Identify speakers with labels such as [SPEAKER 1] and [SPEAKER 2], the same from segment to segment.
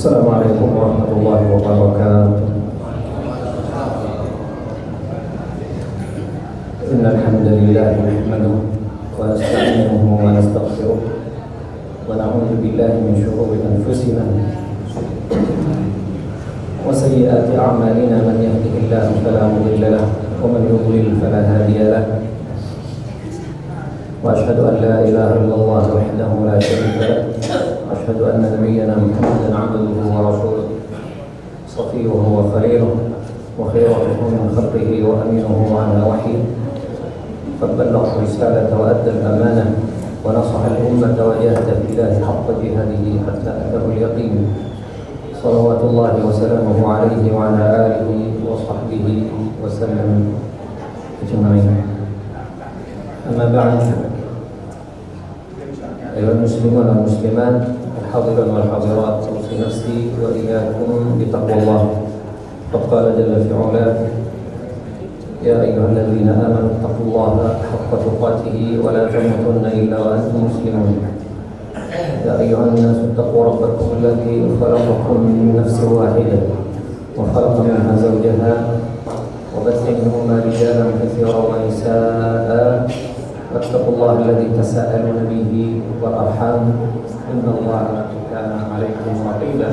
[SPEAKER 1] السلام عليكم ورحمة الله وبركاته. إن الحمد لله نحمده ونستعينه ونستغفره ونعوذ بالله من شرور أنفسنا وسيئات أعمالنا. من يهده الله فلا مضل له ومن يضلل فلا هادي له. وأشهد أن لا إله إلا الله وحده لا شريك له. أشهد أن نبينا محمدا عبده ورسوله صفيه وخليله وخيرته من خلقه وأمينه على وحيه. قد بلغ الرسالة وأدى الأمانة ونصح الأمة وجاهد في الله حق جهاده حتى أتاه اليقين. صلوات الله وسلامه عليه وعلى آله وصحبه وسلم أجمعين. أما بعد، أيها المسلمون والمسلمات الحاضرون والحاضرات، أوصي نفسي وإياكم بتقوى الله. قد قال جل في علاه: يا أيها الذين آمنوا اتقوا الله حق تقاته ولا تموتن إلا وأنتم مسلمون. يا أيها الناس اتقوا ربكم الذي خلقكم من نفس واحدة وخلق منها زوجها وبث منهما رجالا كثيرا ونساء. واتقوا الله الذي تساءلون به والأرحام إن الله كان عليكم رقيبا.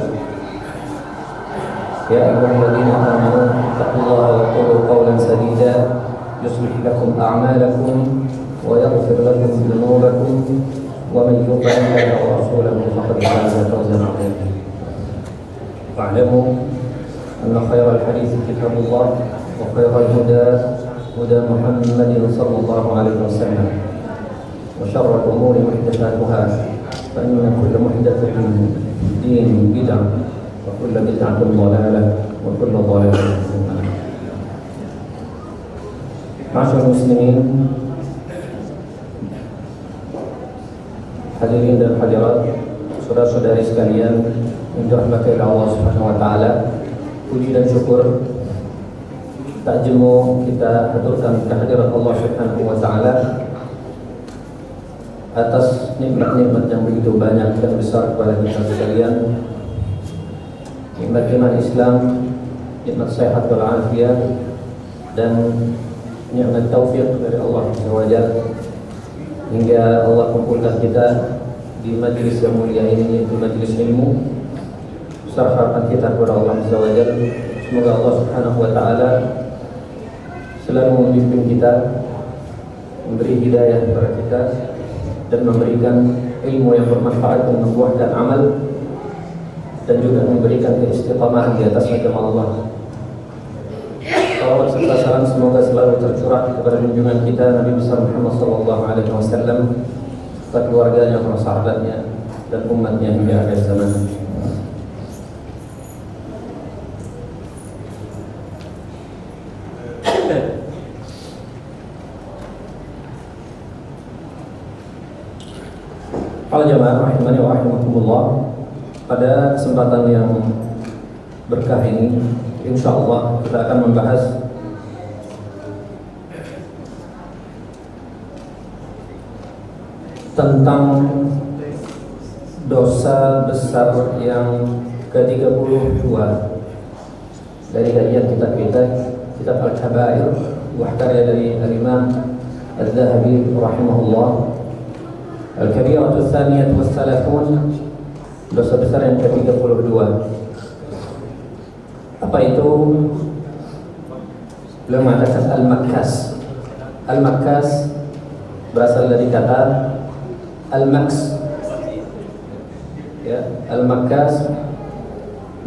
[SPEAKER 1] يا أيها الذين آمنوا اتقوا الله وقولوا قولا سديدا يصلح لكم أعمالكم ويغفر لكم ذنوبكم ومن يطع الله ورسوله فقد فاز فوزا عظيما. واعلموا أن خير الحديث كتاب الله وخير الهدى هدى محمد صلى الله عليه وسلم وشر الأمور محدثاتها فإن كل محدثة في الدين بدعة وكل بدعة ضلالة وكل ضلالة في النار. Ma'asyiral muslimin, hadirin dan hadirat, saudara-saudari sekalian yang dirahmati Allah Subhanahu wa taala, puji dan syukur tak jemu kita haturkan kehadiran Allah Subhanahu wa taala atas nikmat-nikmat yang begitu banyak dan besar kepada kita sekalian. Nikmat iman Islam, nikmat sehat walafiat, dan nikmat taufik dari Allah Subhanahu hingga Allah kumpulkan kita di majlis yang mulia ini, yaitu majlis ilmu. Besar harapan kita kepada Allah Subhanahu. Semoga Allah Subhanahu wa taala selalu membimbing kita, memberi hidayah kepada kita, dan memberikan ilmu yang bermanfaat dan membuahkan amal, dan juga memberikan keistiqamahan di atas agama Allah. Salawat serta salam semoga selalu tercurah kepada junjungan kita Nabi besar Muhammad sallallahu alaihi wasallam, serta keluarganya, para sahabatnya, dan umatnya hingga akhir zaman. Para jamaah rahimani wa rahimakumullah, pada kesempatan yang berkah ini insyaallah kita akan membahas tentang dosa besar yang ke-32 dari kajian kitab Al-Kabair, buah karya dari Al-Imam Al-Zahabi rahimahullah. Al-Kabiratu Tsaniyah was-Salafun, dosa besar yang ke-32. Apa itu? Beliau mengatakan Al-Makkas. Al-Makkas berasal dari kata Al-Maks. Ya, Al-Makkas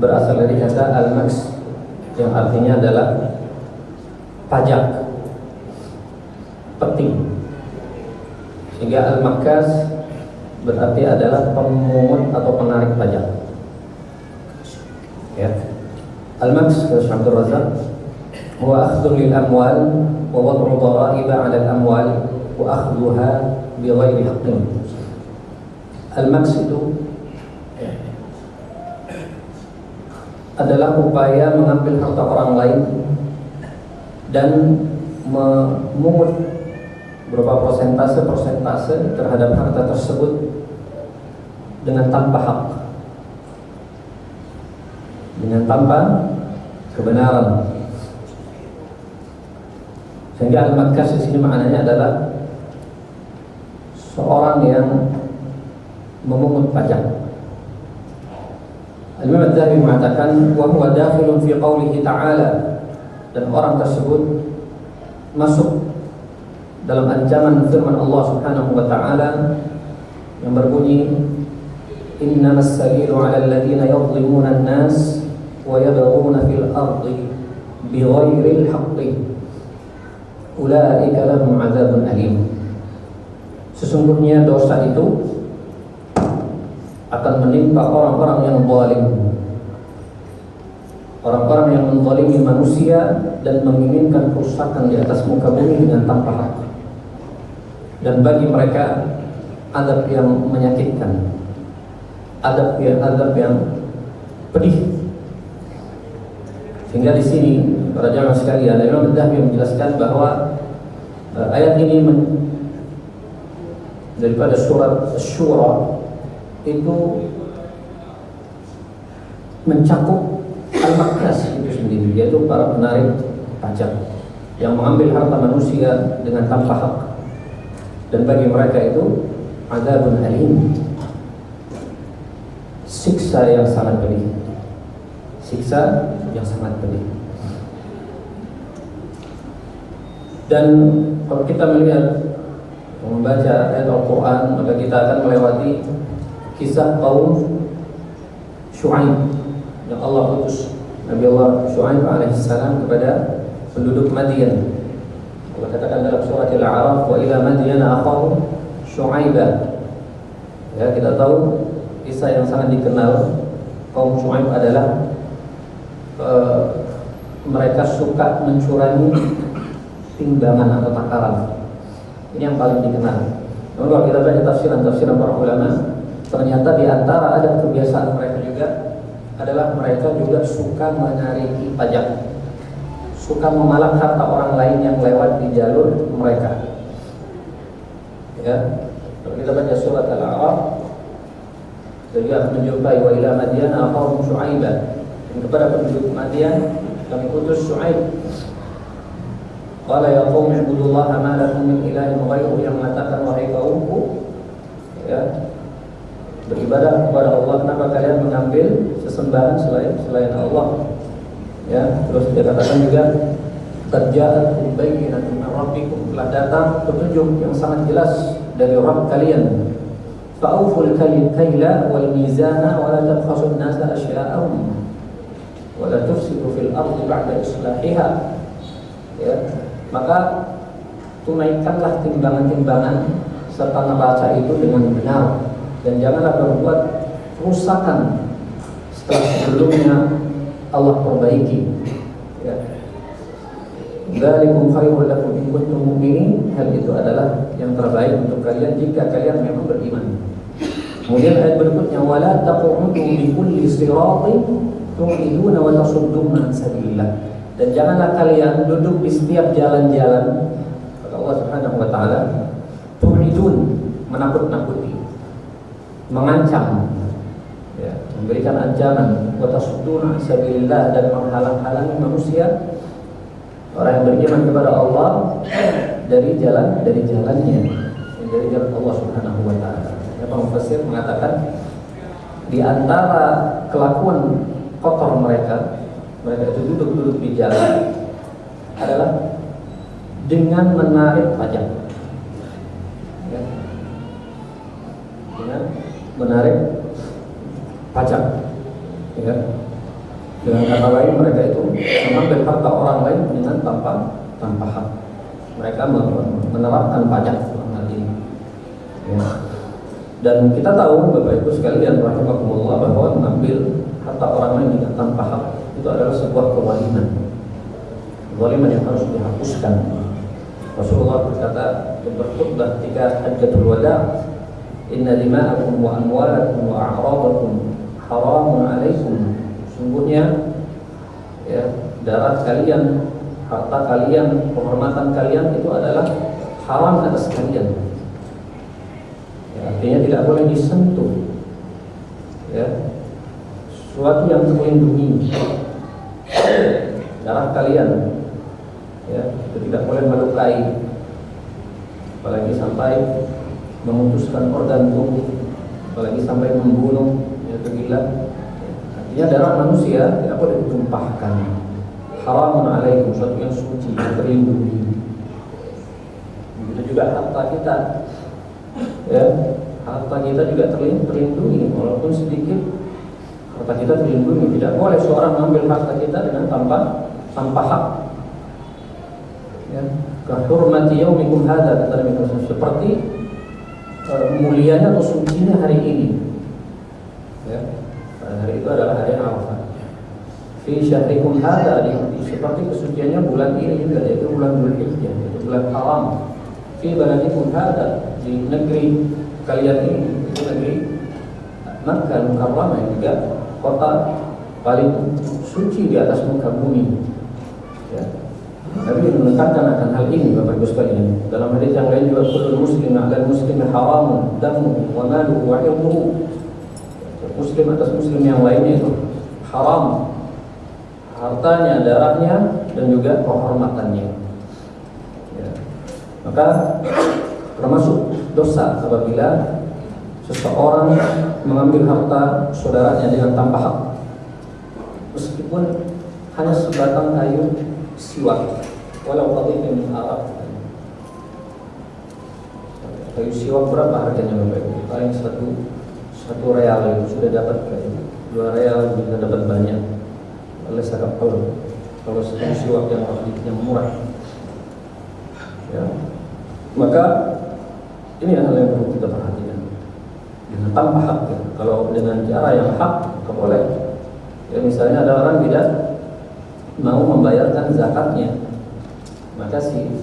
[SPEAKER 1] berasal dari kata Al-Maks yang artinya adalah pajak, peti. Sehingga Al-Makkas berarti adalah pemungut atau penarik pajak. Ya. Al-Maks kata Syekh Abdul Razak, huwa akhdhu lil amwal wa wad'u dhara'iba 'ala al-amwal wa akhdhuha bi ghairi haqqin. Al-Maks itu adalah upaya mengambil harta orang lain dan memungut beberapa persentase terhadap harta tersebut dengan tanpa hak. dengan tanpa kebenaran. Sehingga al-makkas di sini maknanya adalah seorang yang memungut pajak. Al-Imam Adz-Dzahabi mengatakan wa huwa dakhilun fi qoulihi ta'ala, dan orang tersebut masuk dalam ancaman firman Allah Subhanahu wa taala yang berbunyi innamas sabilu 'alal ladzina yadhlimuna an-nas wa yabghuna fil ardi bighairil haqqi ulaika lahum 'adzabun alim. Sesungguhnya dosa itu akan menimpa orang-orang yang zalim, orang-orang yang menzalimi manusia dan menginginkan kerusakan di atas muka bumi dengan tanpa hak. Dan bagi mereka azab yang menyakitkan, azab yang pedih. Sehingga di sini para jamaah sekalian, Imam Adz-Dzahabi menjelaskan bahwa ayat ini daripada surat Asy-Syura itu mencakup al-makkas itu sendiri, yaitu para penarik pajak yang mengambil harta manusia dengan tanpa hak. Dan bagi mereka itu adzabun alim, siksa yang sangat pedih, siksa yang sangat pedih. Dan kalau kita melihat membaca ayat Al-Quran, maka kita akan melewati kisah kaum Syu'aib yang Allah utus Nabi Allah Syu'aib alaihissalam kepada penduduk Madian. Allah katakan dalam surat Al-A'raf wa ila Madiana akhahum Syu'aiba. Ya, kita tahu kisah yang sangat dikenal kaum Syu'aib adalah mereka suka mencurangi timbangan atau takaran. Ini yang paling dikenal. Namun kalau kita baca tafsiran para ulama, ternyata di antara adat kebiasaan mereka juga adalah mereka juga suka menariki pajak, suka memalak harta orang lain yang lewat di jalur mereka. Ya, kalau kita baca surat Al-A'raf, kita juga akan menjumpai wa ila Madiana akhahum Syu'aiba, dan kepada penduduk Madian kami utus Syu'aib. Qala ya qaumi ibudullaha ma lakum min ilahin ghairuhu, yang mengatakan wahai kaumku, ya, beribadah kepada Allah, kenapa kalian mengambil sesembahan selain Allah? Ya, terus dia katakan juga qad ja'atkum bayyinatun min rabbikum, telah datang petunjuk yang sangat jelas dari Rabb kalian. Fa'uful kaila wal mizana wa la tabkhasun nasa asya'ahum wa la tufsidu fil ardi ba'da islahiha. Ya, maka tunaikanlah timbangan-timbangan serta neraca itu dengan benar, dan janganlah berbuat kerusakan setelah sebelumnya Allah perbaiki. Ya. Dzalikum khairul lakum in kuntum mu'minin, hal itu adalah yang terbaik untuk kalian jika kalian memang beriman. Kemudian ayat berikutnya wala taqudu bi kulli siratin tu'iduna wa tasudduna an sabilillah, dan janganlah kalian duduk di setiap jalan-jalan, kata Allah Subhanahu wa taala, tu'idun, menakut-nakuti, mengancam, ya, memberikan ancaman, wa tasudduna an sabilillah, dan menghalang-halangi manusia, orang yang beriman kepada Allah dari jalannya, dari jalan Allah Subhanahu wa taala. Ya, Pak Mufassir mengatakan di antara kelakuan kotor mereka itu duduk di jalan adalah dengan menarik pajak, ya, dengan menarik pajak, ya. Dengan kata lain mereka itu mengambil harta orang lain dengan tanpa hak. Mereka menerapkan pajak dalam hal ini. Ya. Dan kita tahu Bapak Ibu sekalian rahimakumullah bahwa mengambil harta orang lain dengan tanpa hak itu adalah sebuah kezaliman yang harus dihapuskan. Rasulullah berkata berkhutbah ketika Hajjatul Wada, inna dima'akum wa amwalakum wa a'radakum haramun 'alaikum, sungguhnya ya, darah kalian, harta kalian, penghormatan kalian itu adalah haram atas kalian. Ya, artinya tidak boleh disentuh. Ya, sesuatu yang terlindungi. Darah kalian, ya, itu tidak boleh melukai, apalagi sampai memutuskan organ tubuh, apalagi sampai membunuh, ya, gila. Artinya darah manusia tidak boleh ditumpahkan. Haramun alaikum, sesuatu yang suci, yang terlindungi. Begitu juga harta kita, ya, harta kita juga terlindungi, walaupun sedikit. Harta kita terlindungi, tidak boleh seorang mengambil harta kita dengan tanpa hak. Ya, kahurmati yaumikum hadza, kata Nabi Muhammad, seperti mulianya atau sucinya hari ini. Ya, pada hari itu adalah hari Arafah. Fi syahrikum hadza, seperti kesuciannya bulan ini juga, yaitu bulan Dzulhijjah, yaitu bulan haram. Fi baladikum hadza, di negeri kalian ini, itu negeri Makkah Mukarramah, yang juga kota paling suci di atas muka bumi. Ya. Nabi menekankan akan hal ini, Bapak Ibu sekalian. Dalam hadis yang lain juga, kullu muslim 'ala muslim haramun damuhu wa maluhu wa irduhu. Muslim atas muslim yang lainnya itu haram, hartanya, darahnya, dan juga kehormatannya. Ya. Maka termasuk dosa apabila seseorang mengambil harta saudaranya dengan tanpa hak, meskipun hanya sebatang kayu siwak, walau qadidin min arab. Kayu siwak berapa harganya Bapak Ibu? Paling satu real itu sudah dapat kayu, 2 real bisa dapat banyak. Oleh sakap kalau satu siwak yang murah. Ya. Maka ini hal yang perlu kita perhatikan. Dengan tanpa hak, ya. Kalau dengan cara yang hak, boleh. Ya, misalnya ada orang tidak mau membayarkan zakatnya, maka si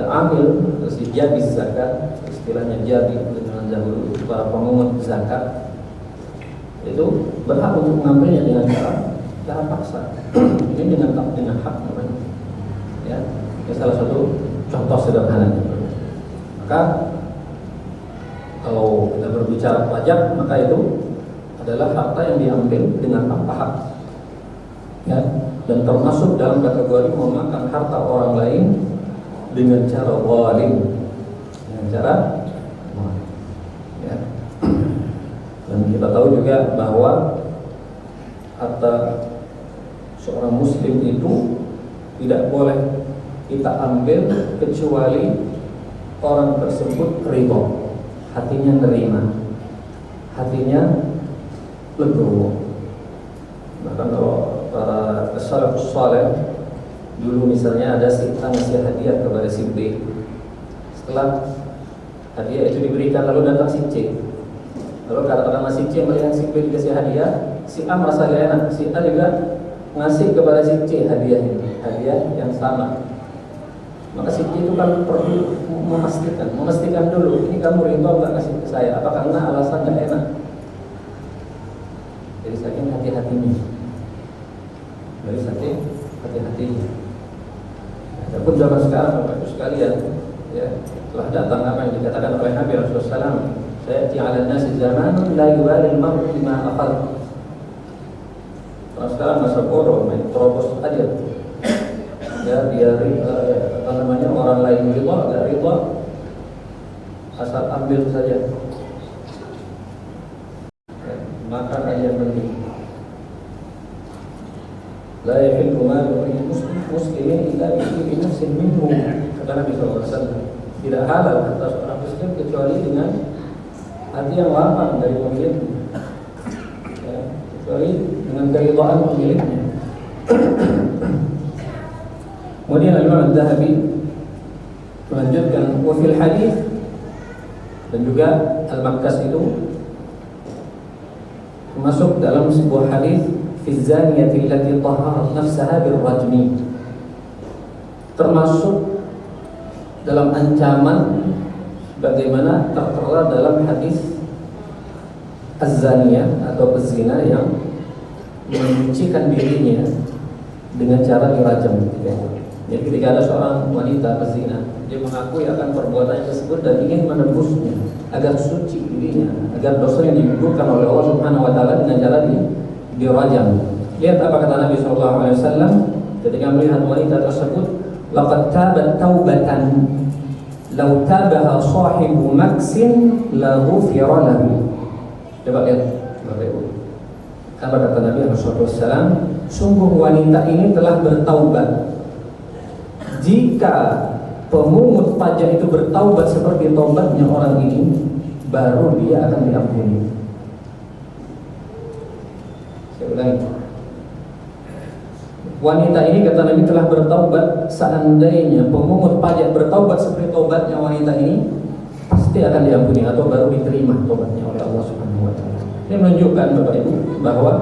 [SPEAKER 1] amil, si jabis zakat, istilahnya jabi dengan dahulu para pemungut zakat, itu berhak untuk mengambilnya dengan cara paksa. Ini dengan hak namanya. Ya, ini salah satu contoh sederhananya. Maka kalau kita berbicara pajak, maka itu adalah harta yang diambil dengan tanpa hak, ya, dan termasuk dalam kategori memakan harta orang lain dengan cara zalim, ya. Dan kita tahu juga bahwa harta seorang muslim itu tidak boleh kita ambil kecuali orang tersebut ridha, hatinya nerima, hatinya legowo. Bahkan kalau para salafus saleh dulu, misalnya ada si A ngasih hadiah kepada si B, setelah hadiah itu diberikan lalu datang si C, lalu katakanlah si C melihat si B dikasih hadiah, si A merasa gak enak, si A juga ngasih kepada si C hadiah yang sama. Maka si C itu kan perlu memastikan dulu, ini kamu ridho nggak kasih ke saya, apa karena alasan nggak enak. Jadi saking hati-hatinya, Adapun zaman sekarang, Bapak Ibu sekalian, ya, telah datang apa yang dikatakan oleh Nabi Rasulullah SAW, sayati 'ala nasi zamanun la yubalil mar'u bima akhadha. Kalau sekarang masa bodoh, main terobos aja. Ya, dia orang lain ridha, enggak ridha, asal ambil saja. Ya, makan aja yang penting. La yahillu malu muslimin illa bi nafsin minhu, kata Nabi SAW. Tidak halal kata seorang muslim kecuali dengan hati yang lapang dari pemiliknya, ya, kecuali dengan keridhaan pemiliknya. Kemudian Al-Imam Al-Dhahabi melanjutkan, wa fil hadis, dan juga Al-Makkas itu masuk dalam sebuah hadis, fi zaniyati allati tahharat nafsaha bil rajmi, termasuk dalam ancaman bagaimana tertera dalam hadis az-zaniyah atau pezina yang menyucikan dirinya dengan cara dirajam. Jadi ketika ada seorang wanita pezina, dia mengakui akan perbuatannya tersebut dan ingin menebusnya agar suci dirinya, agar dosa yang digugurkan oleh Allah Subhanahu wa taala dengan cara dirajam. Lihat apa kata Nabi SAW ketika melihat wanita tersebut, laqad tabat taubatan law tabaha sahibu maksin la ghufira lahu. Coba lihat Bapak Ibu. Apa kata Nabi SAW? Sungguh wanita ini telah bertaubat. Jika pemungut pajak itu bertaubat seperti taubatnya orang ini, baru dia akan diampuni. Saya ulangi. Wanita ini kata Nabi telah bertaubat. Seandainya pemungut pajak bertaubat seperti taubatnya wanita ini, pasti akan diampuni atau baru diterima taubatnya oleh Allah Subhanahu wa taala. Ini menunjukkan Bapak Ibu bahwa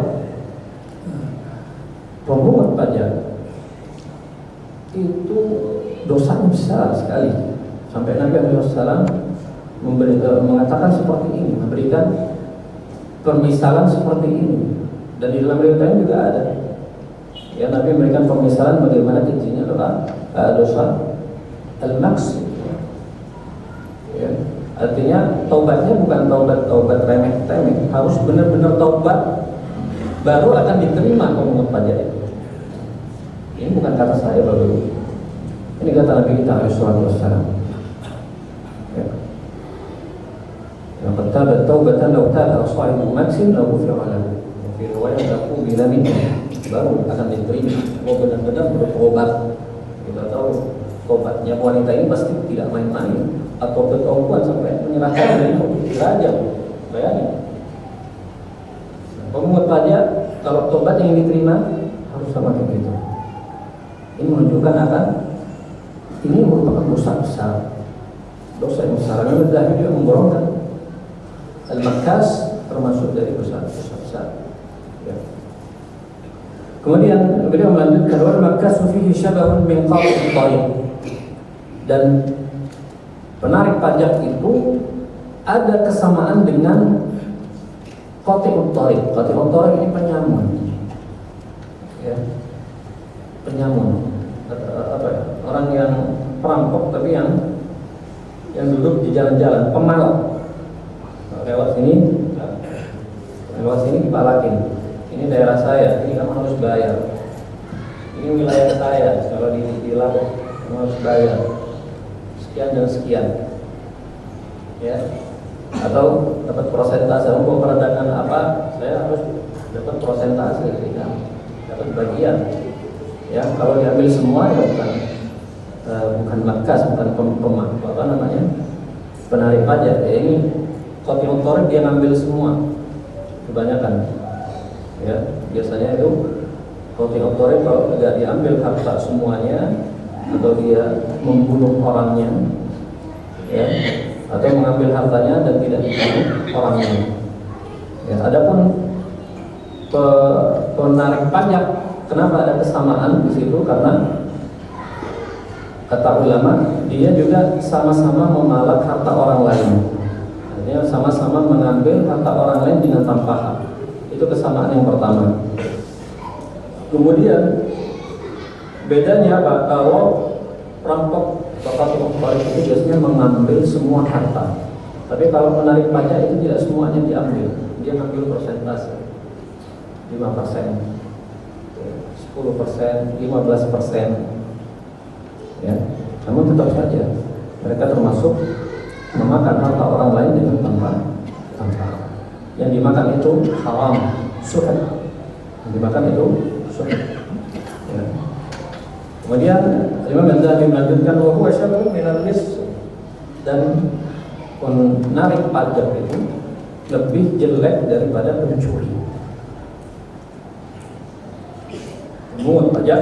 [SPEAKER 1] pemungut pajak itu dosanya besar sekali. Sampai Nabi SAW mengatakan seperti ini, memberikan permisalan seperti ini. Dan di dalam riwayat lain juga ada. Ya, Nabi memberikan permisalan bagaimana kejinya adalah dosa al-maqsi. Ya, artinya taubatnya bukan taubat remeh-temeh, harus benar-benar taubat baru akan diterima pemungut pajak itu. Ini bukan kata saya Bapak. Ini kata Nabi kita alaihi wasallam. Ya. Laqad tabat taubatan law taba sahibu maksin law ghufira lahu. Fi riwayat aku bila min baru akan diterima. Oh, benar-benar bertobat. Kita tahu tobatnya wanita ini pasti tidak main-main, atau bertobat sampai menyerahkan diri dirajam. Bayangin. Pemungut pajak kalau tobat yang diterima harus sama begitu. Ini menunjukkan akan ini merupakan dosa besar, dosa yang besar. Nabi juga menggolongkan al-makas termasuk dari dosa besar. Ya. Kemudian beliau melanjutkan wal-makas fihi syabahun min qat'it tariq. Dan penarik pajak itu ada kesamaan dengan qat'it tariq. Qat'it tariq ini penyamun. Ya. Penyamun, apa ya? Orang yang perampok tapi yang duduk di jalan-jalan, pemalak. Lewat sini dipalakin. Ini daerah saya, ini kamu harus bayar. Ini wilayah saya, kalau ditilang kamu harus bayar sekian dan sekian. Ya. Atau dapat persentase, untuk perdagangan apa, saya harus dapat persentase dari kamu, dapat bagian. Ya, kalau diambil semua ya bukan makas, bukan apa namanya, penarik pajak. Ya, ini kopi motor dia ngambil semua, kebanyakan. Ya, biasanya itu kopi motor kalau tidak diambil harta semuanya, atau dia membunuh orangnya, ya, atau mengambil hartanya dan tidak dibunuh orangnya. Ya, adapun penarik pajak, kenapa ada kesamaan di situ? Karena kata ulama, dia juga sama-sama memalak harta orang lain. Artinya sama-sama mengambil harta orang lain dengan tanpa hak. Itu kesamaan yang pertama. Kemudian bedanya apa? Kalau perampok atau pencuri itu biasanya mengambil semua harta. Tapi kalau menarik pajak itu tidak semuanya diambil. Dia mengambil persentase 5%. 10%, 15%, ya. Namun tetap saja mereka termasuk memakan harta orang lain dengan tanpa. Yang dimakan itu haram, suhat. Yang dimakan itu suhat. Ya. Kemudian Imam Ghazali melanjutkan bahwa syabun minal lis, dan menarik pajak itu lebih jelek daripada pencuri. Pemungut pajak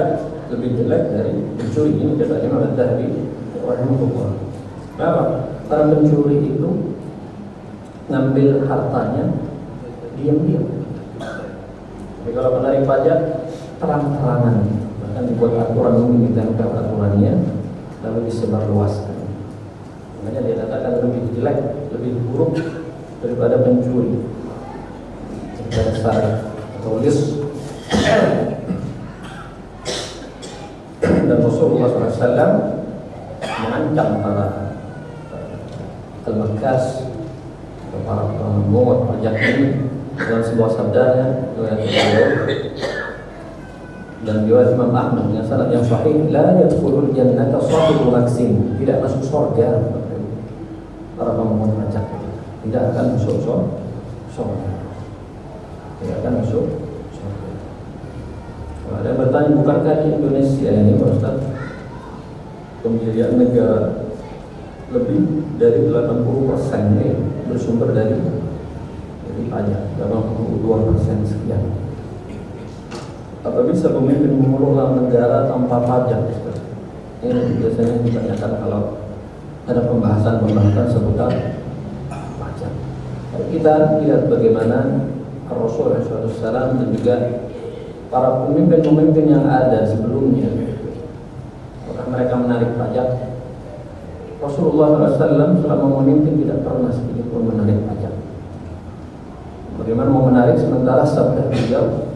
[SPEAKER 1] lebih jelek dari pencuri. Ini kata Imam Ghazali rahimahullah. Kenapa? Para pencuri itu ngambil hartanya diam-diam. Tapi kalau penarik pajak terang-terangan, bahkan dibuat aturan, mungkin ditempel aturannya lalu disebarluaskan. Makanya dia katakan lebih jelek, lebih buruk daripada pencuri. Dasar atau lis. Dan Rasulullah SAW mengancam para al-makas, para pemungut pajak ini dalam sebuah sabdanya dan riwayat Imam Ahmad dengan sanad yang sahih, la yadkhulul jannata sahibu maksin, tidak masuk surga para pemungut pajak, tidak akan masuk surga, tidak akan masuk surga. Kalau ada yang bertanya, bukankah di Indonesia ini Pak Ustaz pembiayaan negara lebih dari 80% ini bersumber dari pajak, 82% sekian. Apa bisa pemimpin mengelola negara tanpa pajak? Ini biasanya ditanyakan kalau ada pembahasan seputar pajak. Kita lihat bagaimana Rasul SAW dan juga para pemimpin-pemimpin yang ada sebelumnya, apakah mereka menarik pajak? Rasulullah SAW selama memimpin tidak pernah sedikit pun menarik pajak. Bagaimana mau menarik sementara sabda beliau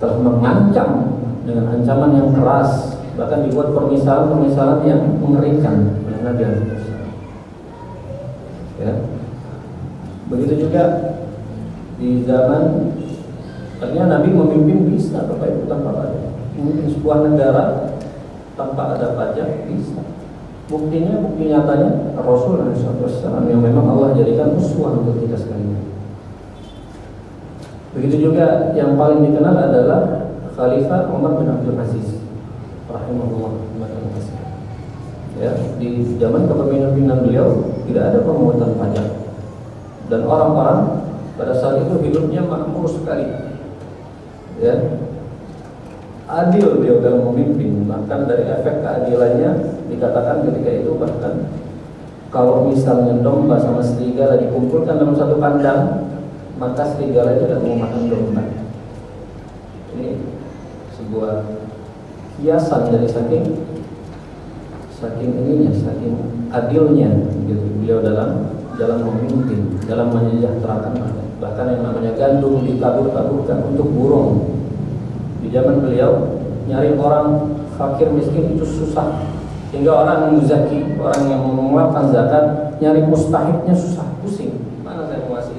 [SPEAKER 1] telah mengancam dengan ancaman yang keras, bahkan dibuat permisalan yang mengerikan oleh Nabi SAW. Ya. Begitu juga di zaman artinya Nabi memimpin bisa Bapak Ibu tanpa pajak, memimpin sebuah negara tanpa ada pajak bisa. Bukti nyatanya Rasul SAW yang memang Allah jadikan uswah untuk kita sekalian. Begitu juga yang paling dikenal adalah Khalifah Umar bin Abdul Aziz rahimahullah. Ya, di zaman kepemimpinan beliau tidak ada pemungutan pajak dan orang-orang pada saat itu hidupnya makmur sekali. Ya, adil beliau dalam memimpin, bahkan dari efek keadilannya dikatakan ketika itu bahkan kalau misalnya domba sama serigala dikumpulkan dalam satu kandang, maka serigala itu tidak mau makan domba. Ini sebuah hiasan dari saking adilnya gitu beliau dalam memimpin, dalam menyejahterakan rakyat. Bahkan yang namanya gandum ditabur-taburkan untuk burung. Di zaman beliau nyari orang fakir miskin itu susah, hingga orang muzaki, orang yang mengeluarkan zakat, nyari mustahiknya susah, pusing. Mana saya mau ngasih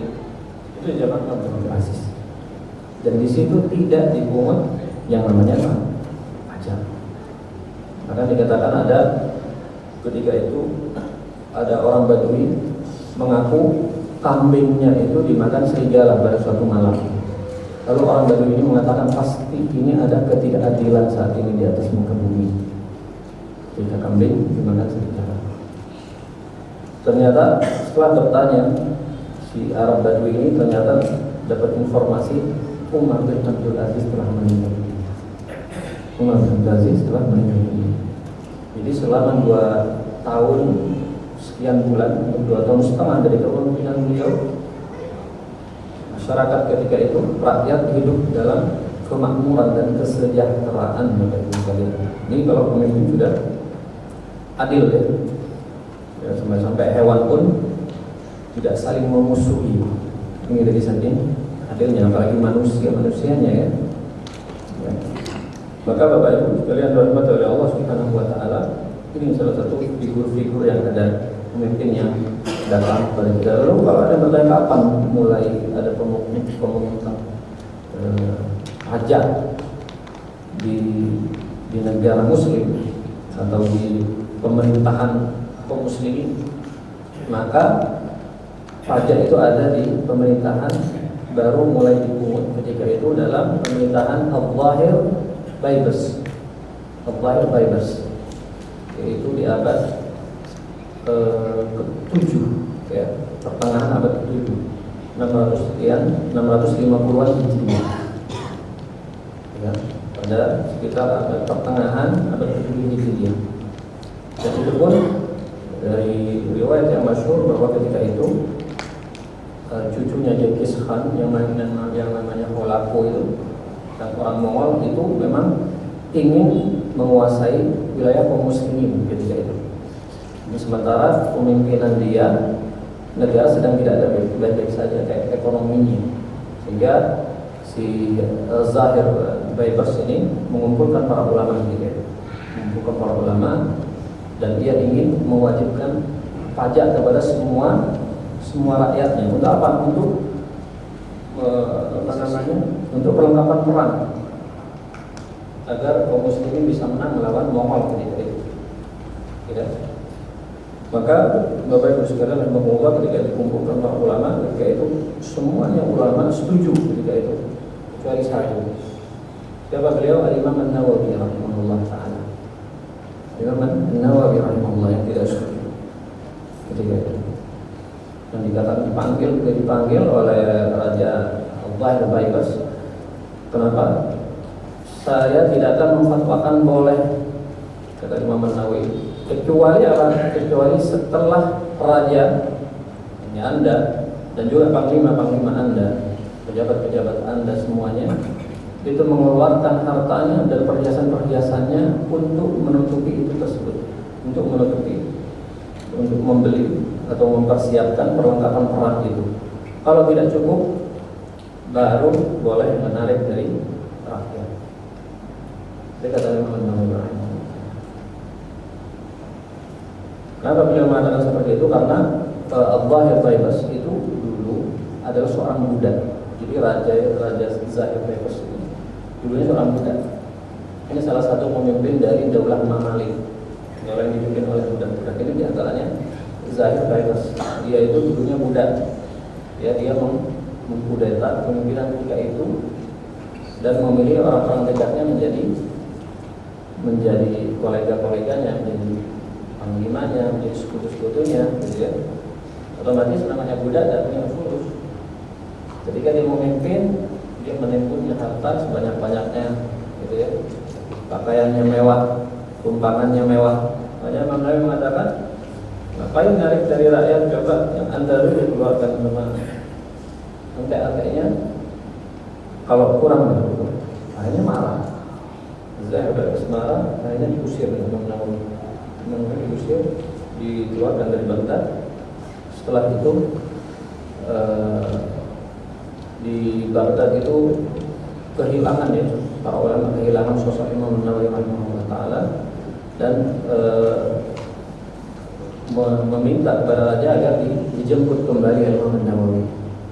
[SPEAKER 1] itu zaman Abdul Aziz. Dan di situ tidak dipungut yang namanya pajak. Maka dikatakan ada ketika itu ada orang Badui mengaku kambingnya itu dimakan serigala pada suatu malam. Lalu orang Badui ini mengatakan pasti ini ada ketidakadilan saat ini di atas muka bumi. Ketika kambing dimakan serigala. Ternyata setelah bertanya, si Arab Badui ini ternyata dapat informasi Umar bin Abdul Aziz telah meninggal. Umar bin Abdul Aziz telah meninggal. Jadi selama 2 tahun sekian bulan, 2 tahun setengah dari kepemimpinan beliau, masyarakat ketika itu rakyat hidup dalam kemakmuran dan kesejahteraan. Ini kalau pemimpin sudah adil ya, sampai hewan pun tidak saling memusuhi. Ini dari saking adilnya, apalagi manusianya ya. Maka Bapak Ibu sekalian dirahmati oleh Allah Subhanahu wa taala, ini salah satu figur-figur yang ada pemimpin yang datang pada kita. Lalu kalau ada bertanya kapan mulai ada pemungutan pajak di negara muslim atau di pemerintahan kaum muslimin, maka pajak itu ada di pemerintahan baru mulai dipungut ketika itu dalam pemerintahan Al-Zahir Baibars, yaitu di abad ke-7 ya, pertengahan abad ke-7, 650-an Hijriah ya, pada sekitar abad pertengahan abad ke-7 Hijriah. Dan itu pun dari riwayat yang masyhur bahwa ketika itu cucunya Genghis Khan yang namanya Holako itu, dan orang Mongol itu memang ingin menguasai wilayah kaum muslimin ketika itu. Sementara pemimpinan dia, negara sedang tidak ada baik-baik saja kayak ekonominya, sehingga si Zahir Baibars ini mengumpulkan para ulama dan dia ingin mewajibkan pajak kepada semua rakyatnya. Untuk apa? Untuk untuk perlengkapan perang agar kaum muslimin bisa menang melawan Mongol ketika itu. Ya. Maka Bapak Ibu sekalian rahimahullah, ketika dikumpulkan para ulama ketika itu, semuanya ulama setuju ketika itu kecuali satu. Siapa beliau? Al-Imam An-Nawawi rahimahullah taala. Imam An-Nawawi rahimahullah yang tidak setuju ketika itu. Dan dikatakan dipanggil oleh Raja Al-Zahir Baibas. Kenapa? Saya tidak akan memfatwakan boleh, kata Imam An-Nawawi, kecuali apa? Kecuali setelah raja Anda dan juga panglima-panglima Anda, pejabat-pejabat Anda semuanya itu mengeluarkan hartanya dan perhiasan-perhiasannya untuk menutupi itu tersebut, untuk membeli atau mempersiapkan perlengkapan perang itu. Kalau tidak cukup, baru boleh menarik dari rakyat. Dia kata Imam An-Nawawi. Kenapa beliau mengatakan seperti itu? Karena Al-Zahir Baibas itu dulu adalah seorang budak. Jadi Raja Zahir Baibas itu dulunya seorang budak. Ini salah satu pemimpin dari Daulah Mamalik yang dipimpin oleh budak-budak. Ini diantaranya Zahir Baibas. Dia itu dulunya budak. Ya, dia mengkudeta pemimpinan ketika itu dan memilih orang-orang dekatnya menjadi kolega-koleganya, menjadi panglimanya, menjadi sekutu-sekutunya, gitu ya. Otomatis namanya budak dan punya urus. Ketika dia memimpin, dia menimbunnya harta sebanyak-banyaknya, gitu ya. Pakaiannya mewah, tumpangannya mewah. Makanya Imam Nawawi mengatakan, ngapain narik dari rakyat, coba yang Anda dulu dikeluarkan sama angkai-angkainya. Kalau kurang, akhirnya marah. Zahir Baibas marah, akhirnya diusir Imam Nawawi. Diusir, dikeluarkan dari Baghdad. Setelah itu di Baghdad itu kehilangan ya, para ulama kehilangan sosok Imam Nawawi rahimahullah taala dan meminta kepada raja agar dijemput kembali Imam Nawawi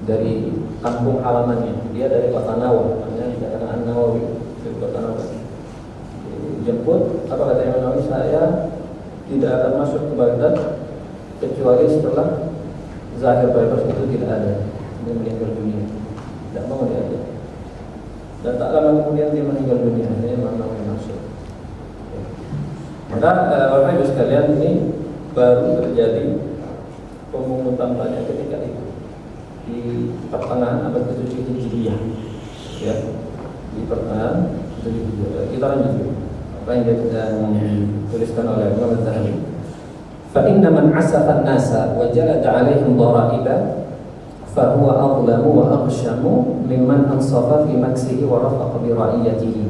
[SPEAKER 1] dari kampung halamannya. Dia dari kota Nawawi, namanya dikatakan An-Nawawi, dari kota Nawawi. Dijemput, apa kata Imam Nawawi? Saya tidak akan masuk ke Baghdad kecuali setelah Zahir Baibas itu tidak ada, dia meninggal dunia. Tidak mau dia ada. Dan tak lama kemudian dia meninggal dunia. Ini Imam Nawawi masuk. Maka Bapak Ibu sekalian, ini baru terjadi pemungutan pajak ketika itu di pertengahan abad ke-7 Hijriah. Ya, di pertengahan 7 Hijriah. Kita lanjut dulu. Apa yang dituliskan oleh Imam Az-Zahabi. Fa inna man 'asafa an-nasa wa jalada 'alaihim dhara'iba fa huwa adlamu wa aghshamu mimman ansafa fi maksihi wa rafaqa bi ra'iyatihi.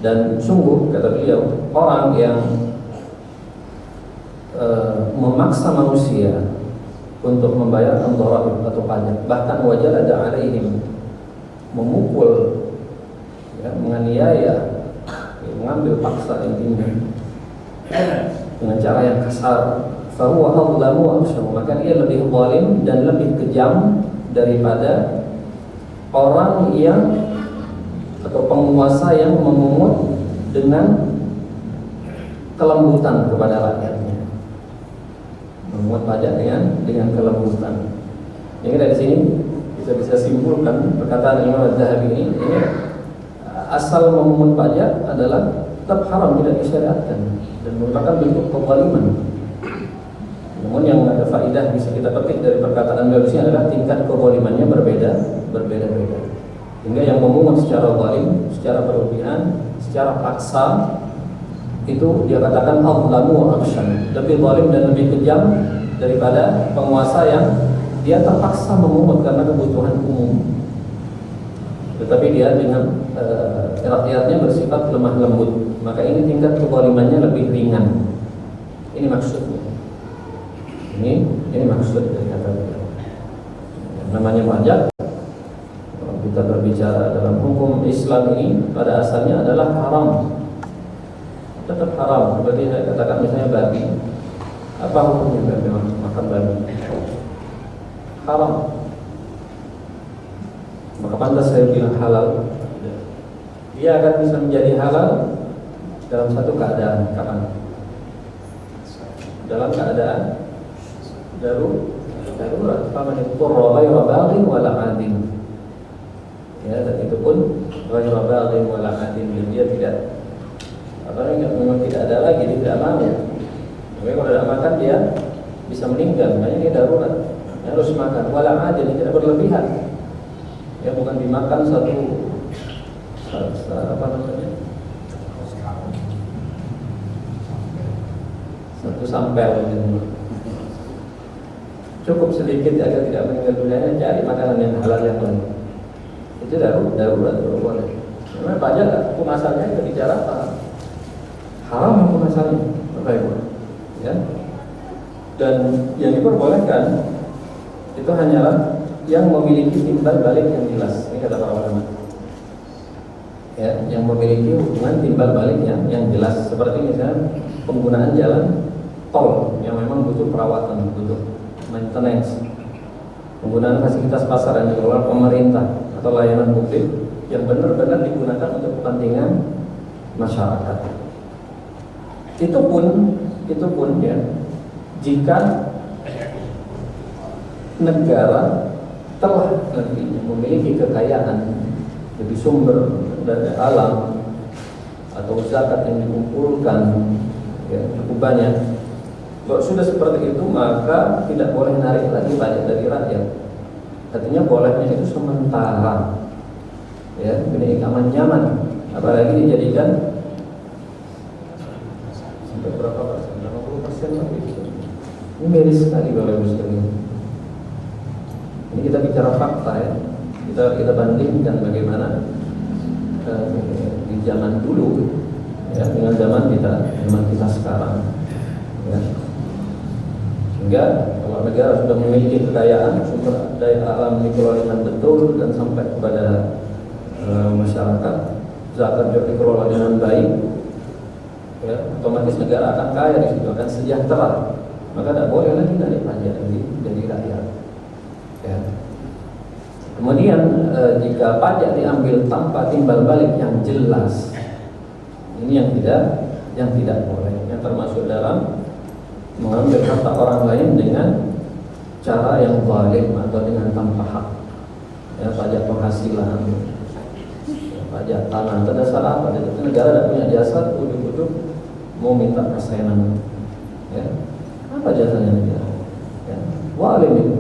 [SPEAKER 1] Dan sungguh, kata beliau, orang yang memaksa manusia untuk membayar dharaib atau pajak, bahkan wa jalada 'alaihim, memukul, ya, menganiaya, mengambil paksa intinya dengan cara yang kasar, fahuwa adlamu wa aghshamu, maka dia lebih zalim dan lebih kejam daripada orang yang atau penguasa yang memungut dengan kelembutan kepada rakyatnya, memungut pajak dengan kelembutan. Jadi dari sini bisa simpulkan perkataan Imam Az-Zahabi ini asal memungut pajak adalah tetap haram, tidak disyariatkan dan merupakan bentuk kezaliman. Namun yang ada faidah bisa kita petik dari perkataan beliau ini adalah tingkat kezalimannya berbeda-beda. Hingga yang memungut secara zalim, secara berlebihan, secara paksa, itu dia katakan adlamu wa aghsham, lebih zalim dan lebih kejam daripada penguasa yang dia terpaksa memungut karena kebutuhan umum, tetapi dia dengan rakyatnya bersifat lemah lembut, maka ini tingkat kezalimannya lebih ringan. Ini maksudnya. Ini maksud dari kata beliau. Namanya pajak, kalau kita berbicara dalam hukum Islam ini pada asalnya adalah haram, tetap haram. Seperti saya katakan misalnya babi, apa hukumnya babi, makan babi? Haram. Maka pantas saya bilang halal. Dia akan bisa menjadi halal dalam satu keadaan. Kapan? Dalam keadaan darurat. Faman yadhurra ghayra baghin wala 'adin. Ya, dan itu pun ghayra baghin wala 'adin. Dia tidak memang tidak ada lagi, dia tidak makan. Tapi kalau tidak makan dia bisa meninggal. Makanya dia darurat. Dia harus makan. Wala 'adin, tidak berlebihan. Ya, bukan dimakan satu sampel gitu. Cukup sedikit agar tidak meninggal dunia, cari makanan yang halal yang lain. Itu darurat boleh. Memang pajak hukum asalnya itu bicara apa? Haram hukum asalnya, ya. Dan yang diperbolehkan itu hanyalah yang memiliki timbal balik yang jelas. Ini kata para ulama. Ya, yang memiliki hubungan timbal balik yang jelas, seperti misalnya penggunaan jalan tol yang memang butuh perawatan, butuh maintenance, penggunaan fasilitas pasar yang dikelola pemerintah atau layanan publik yang benar-benar digunakan untuk kepentingan masyarakat. Itu pun ya, jika negara telah nantinya memiliki kekayaan lebih sumber dari alam atau zakat yang dikumpulkan ya, cukup banyak. Kalau sudah seperti itu maka tidak boleh narik lagi pajak dari rakyat. Artinya bolehnya itu sementara, ya, ini aman nyaman. Apalagi dijadikan sampai berapa persen? 80% lagi. Ini miris sekali Bapak Ibu sekalian. Ini kita bicara fakta ya. Kita bandingkan bagaimana di zaman dulu ya dengan zaman kita sekarang. Ya. Sehingga kalau negara sudah memiliki kekayaan sumber daya alam dikelola dengan betul dan sampai kepada masyarakat, zakat juga dikelola dengan baik, ya, otomatis negara akan kaya di situ, akan sejahtera. Maka tidak boleh lagi dari pajak dari rakyat. Ya. Kemudian jika pajak diambil tanpa timbal balik yang jelas, ini yang tidak boleh, yang termasuk dalam mengambil harta orang lain dengan cara yang zalim atau dengan tanpa hak. Ya, pajak penghasilan, ya, pajak tanah, tidak ada salah apa. Negara tidak punya jasa, ujuk-ujuk mau minta persenan. Ya, apa jasanya negara? Ya, zalim itu.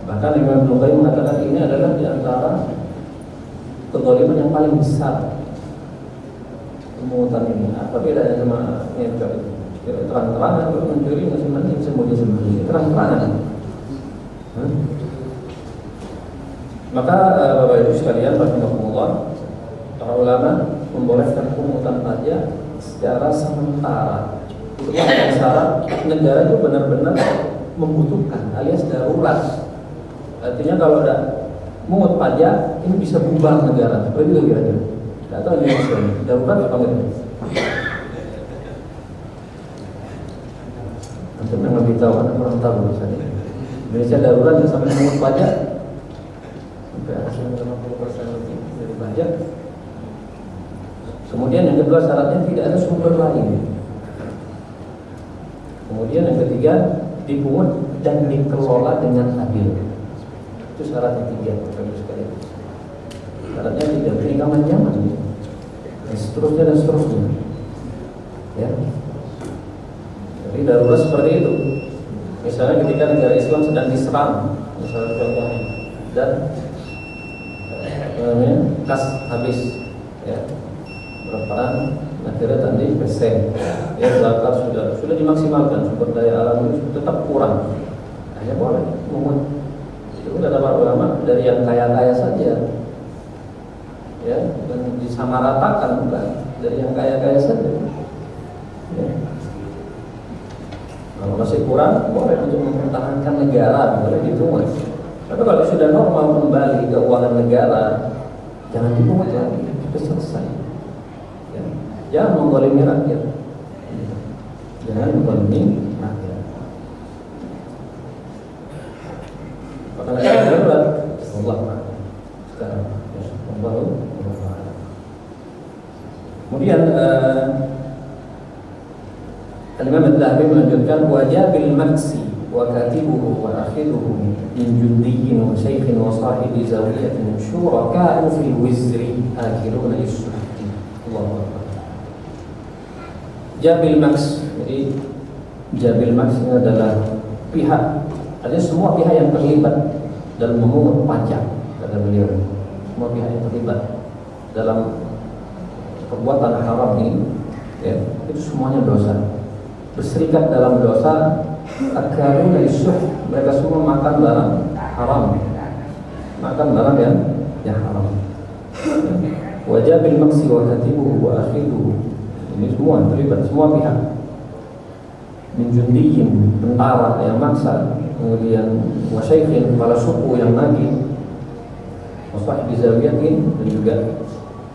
[SPEAKER 1] Bahkan Imam Ibnu Qayyim mengatakan ini adalah di antara kezaliman yang paling besar. Pemungutan ini apa bedanya sama nyercok itu? Terang-terangan kalau mencuri masing-masing sembunyi-sembunyi, terang-terangan. Maka Bapak Ibu sekalian, rahimahullah, para ulama membolehkan pemungutan pajak secara sementara. Dengan syarat negara itu benar-benar membutuhkan alias darurat. Artinya kalau ada mungut pajak ini bisa bubar negara. Seperti itu kira-kira. Tidak tahu ini darurat apa enggak? Untuk yang lebih tahu, anak kurang tahu misalnya. Indonesia darurat yang sampai mungut pajak sampai 50% lebih dari pajak. Kemudian yang kedua syaratnya tidak ada sumber lain. Kemudian yang ketiga dipungut dan dikelola dengan adil. Itu syarat ketiga, Bapak sekalian. Syaratnya tidak beri nyaman, dan seterusnya. Ya. Jadi darurat seperti itu. Misalnya ketika negara Islam sedang diserang, misalnya contohnya, dan kas habis, ya, berperan akhirnya tadi persen, ya, zakat sudah dimaksimalkan, sumber daya alam itu tetap kurang, hanya boleh mengut. Itu kata para ulama dari yang kaya-kaya saja, ya, dan disamaratakan, bukan dari yang kaya-kaya saja. Ya. Kalau masih kurang, boleh untuk mempertahankan negara, boleh dipungut. Tapi kalau sudah normal kembali keuangan negara, jangan dipungut lagi, sudah selesai. Ya. Jangan menggolimi rakyat. Jangan menggolimi rakyat. Maka darurat, Allah sekarang. Kemudian Al-Imam Ad-Dhahabi melanjutkan wajabil maksi wa katibuhu wa akhiduhu min jundiyyin wa shaykhin wa sahibi zawiyatin syuraka'u fil wizri akhiruna is-suhti. Allahu Akbar. Jabil maks, jadi jabil maks ini adalah pihak, artinya semua pihak yang terlibat dalam memungut pajak, kata beliau. Semua pihak yang terlibat dalam perbuatan haram ini, ya, itu semuanya dosa. Berserikat dalam dosa, akalun dari suh, mereka semua makan barang haram, makan barang yang haram. Wajah bil maksi wa katibuhu wa akhiduhu, ini semua terlibat, semua pihak. Min jundiyin, tentara yang maksa, kemudian wasyaikhin, kepala suku yang nagih, wasahibi zawiyatin, dan juga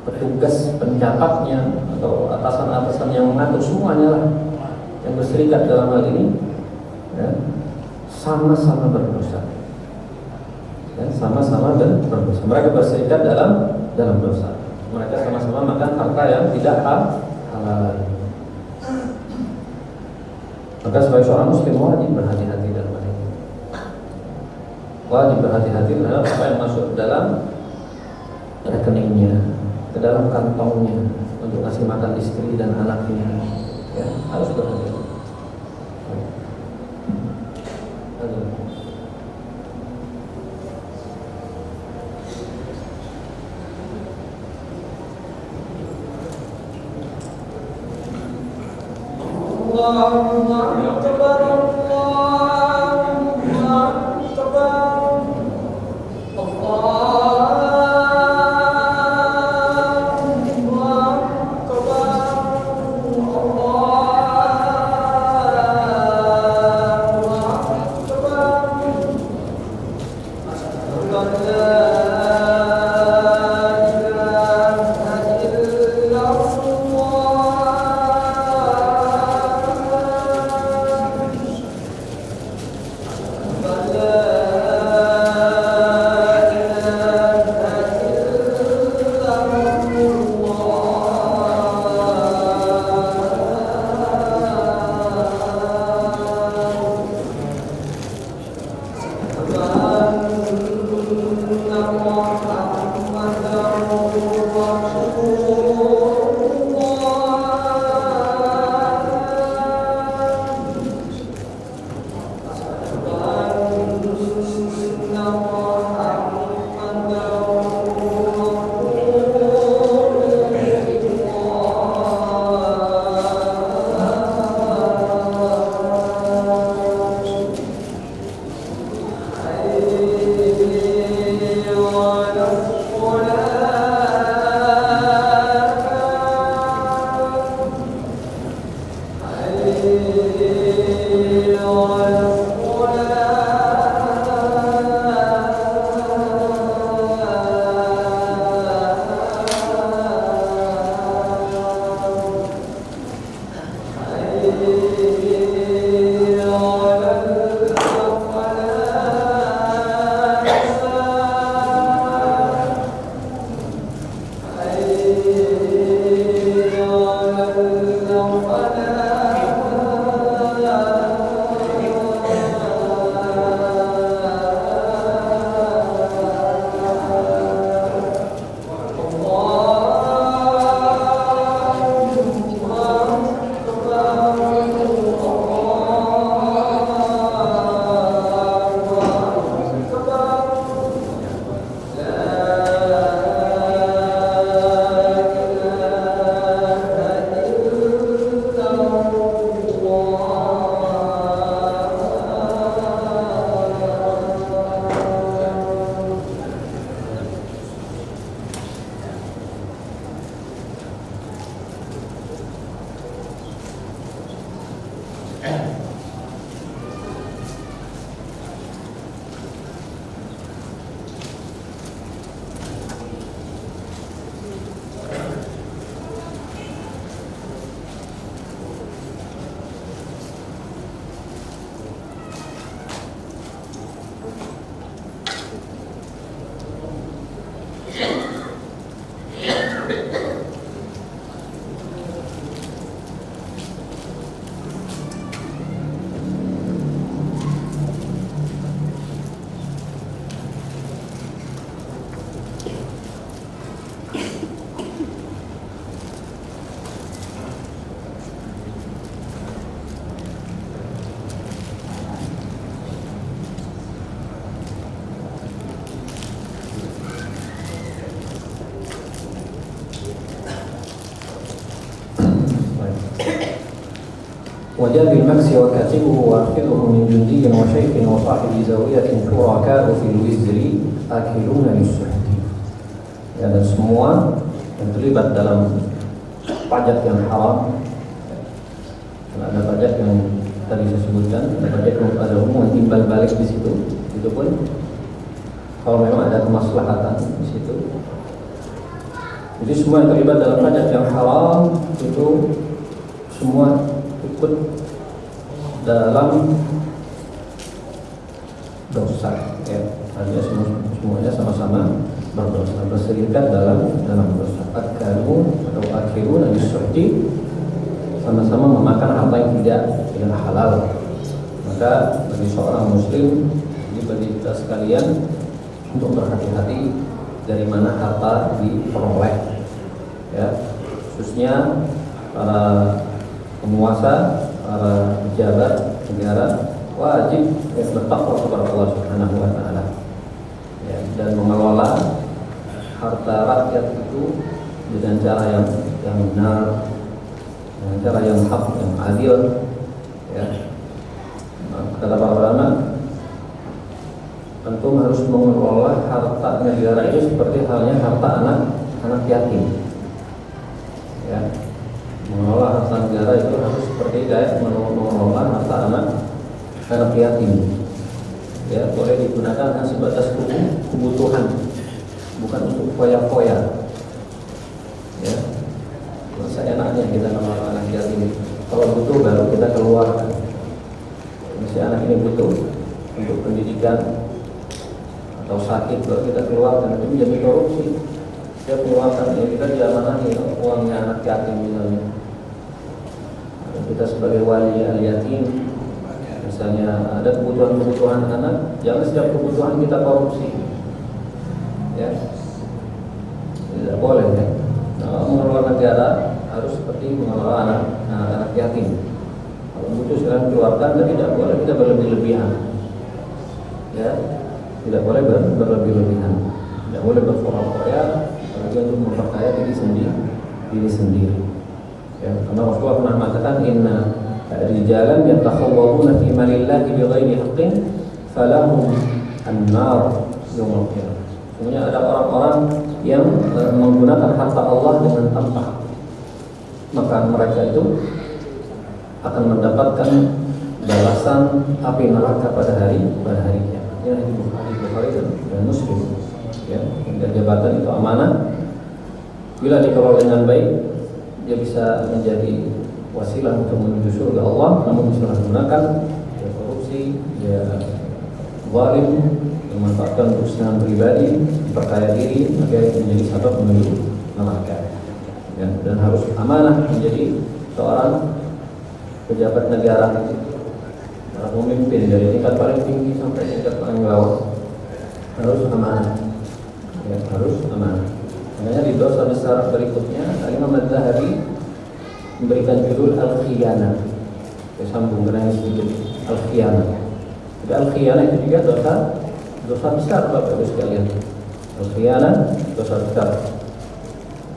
[SPEAKER 1] petugas pencatatnya atau atasan-atasan yang mengatur, semuanya lah yang berserikat dalam hal ini, ya, sama-sama berdosa, ya, sama-sama berdosa. Mereka berserikat dalam dosa. Mereka sama-sama makan harta yang tidak halal. Maka sebagai seorang muslim wajib berhati-hati dalam hal ini. Wajib berhati-hati terhadap apa yang masuk dalam rekeningnya, ke dalam kantongnya untuk ngasih makan istri dan anaknya, ya, harus berhati-hati. وجاء بالمكس وكاتبه وآخذه من جندي وشيخ وصاحب زاوية شركاء في الوزر آكلون للسحت. Ya, dan semua yang terlibat dalam pajak yang haram, ada pajak yang tadi saya sebutkan, ada pajak yang ada hubungan timbal balik di situ, itu pun kalau memang ada kemaslahatan di situ. Jadi semua yang terlibat dalam pajak yang haram itu semua ikut dalam dosa, ya. Artinya semuanya sama-sama berdosa, berserikat dalam dosa. Akalu atau akhirun al-suhti, sama-sama memakan harta yang tidak halal. Maka bagi seorang muslim, ini bagi kita sekalian untuk berhati-hati dari mana harta diperoleh, ya, khususnya para penguasa, para pejabat negara wajib bertakwa kepada Allah Subhanahu wa taala, ya, dan mengelola harta rakyat itu dengan cara yang benar, dengan cara yang hak, yang adil, ya. Kata para ulama, tentu harus mengelola harta negara itu seperti halnya harta anak yatim, ya. Mengelola harta negara itu harus seperti kayak mengelola harta anak yatim, ya. Boleh digunakan hanya sebatas kebutuhan, bukan untuk foya-foya, ya. Masa enaknya kita mengelola anak yatim, kalau butuh baru kita keluarkan. Si anak ini butuh untuk pendidikan atau sakit, baru kita keluarkan. Itu menjadi korupsi. Dia keluarkan, ya, kita diamanahi uangnya anak yatim misalnya. Kita sebagai wali al-yatim, misalnya ada kebutuhan anak, jangan setiap kebutuhan kita korupsi, ya. Tidak boleh, ya. Mengelola negara harus seperti mengelola anak yatim. Kalau butuh silahkan keluarkan, tapi tidak boleh kita berlebih-lebihan, ya. Tidak boleh berlebih-lebihan, tidak boleh berfoya-foya, apalagi untuk memperkaya diri sendiri. Ya, karena Rasulullah pernah mengatakan, inna rijalan yatakhawwaduna fi malillahi bighairi haqqin falahum an-nar yaumil qiyamah. Sebenarnya ada orang-orang yang menggunakan harta Allah dengan tanpa hak, maka mereka itu akan mendapatkan balasan api neraka pada hari kiamat. Ini Bukhari dan Muslim, ya. Dan jabatan itu amanah, bila dikelola dengan baik, dia bisa menjadi wasilah untuk menuju surga Allah. Namun disalahgunakan, dia korupsi, dia zalim, memanfaatkan untuk kesenangan pribadi, perkaya diri, maka itu menjadi sebab menuju neraka, ya. Dan harus amanah menjadi seorang pejabat negara, para pemimpin dari tingkat paling tinggi sampai tingkat paling bawah, harus amanah, ya, harus amanah. Makanya di dosa besar berikutnya, Imam Az-Zahabi memberikan judul al-khiyanah. Saya sambung dengan sedikit al-khiyanah. Jadi al-khiyanah itu juga dosa besar, Bapak Ibu sekalian. Al-khiyanah dosa besar.